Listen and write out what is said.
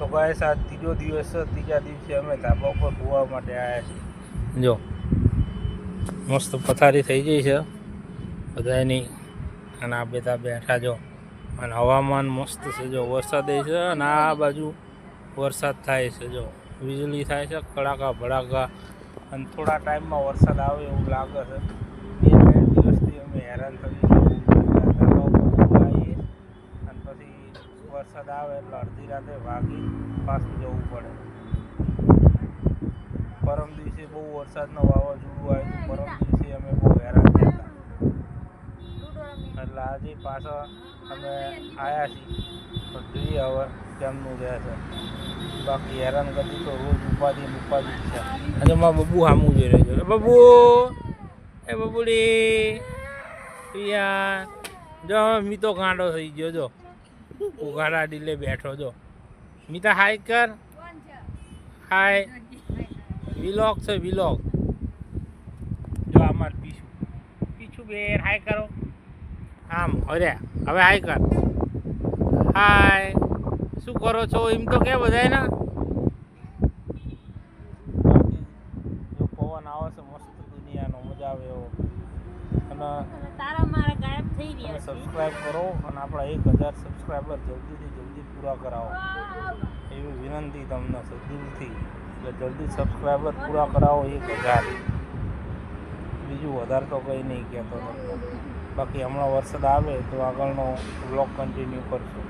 તો ગાય આ ત્રીજો દિવસ છે. ત્રીજા દિવસે અમે ધાબા ઉપર સુવા માટે આવ્યા છીએ. જો મસ્ત પથારી થઈ ગઈ છે બધાની, અને આ બધા બેઠા જો, અને હવામાન મસ્ત છે. જો વરસાદ છે, અને આ બાજુ વરસાદ થાય છે. જો વીજળી થાય છે, કડાકા ભડાકા, અને થોડા ટાઈમમાં વરસાદ આવે એવું લાગે છે. 2-3 દિવસથી અમે હેરાન થઈએ છીએ, અને પછી વરસાદ આવે એટલે અડધી રાતે ભાગી પાછું જવું પડે. પરમ દિવસે બહુ વરસાદનો વાવાઝોડું આવ્યું. પરમ દિવસે અમે બહુ હેરાન થયા હતા, એટલે આજે પાછા અમે આવ્યા છીએ. તો જોઈએ હવે કેમનું રહે છે. બાકી હેરાનગતિ તો રોજ ઉપાધિ છે. આજે મારા બબુ સામું જોઈ રહ્યો છે. બબુ, એ બબુડી યાર, જો મી તો ગાંડો થઈ ગયો. જો ઉઘાડા ડીલે બેઠો. જો મીતા હાય કર, હાય. વિલોક છે વિલોક. જો આમાં પીછું બેન હાય કરો. આમ અરે હવે હાય કર, હાય. શું કરો છો એમ તો કે બધાય ને. જો પવન આવે છે મસ્ત દુનિયાનો, મજા આવે એવો. અને તારા મારા ગાયબ થઈ રહ્યા છે. સબસ્ક્રાઈબ કરો, અને આપણા 1000 સબસ્ક્રાઈબર જલ્દી પૂરા કરાવો એવી વિનંતી તમને છે દિલથી. એટલે જલ્દી સબસ્ક્રાઈબર પૂરા કરાવો 1000. બીજું વધારે તો કંઈ નહીં કહેતો તમને. બાકી હમણાં વરસાદ આવે તો આગળનો બ્લોગ કન્ટિન્યુ કરશું.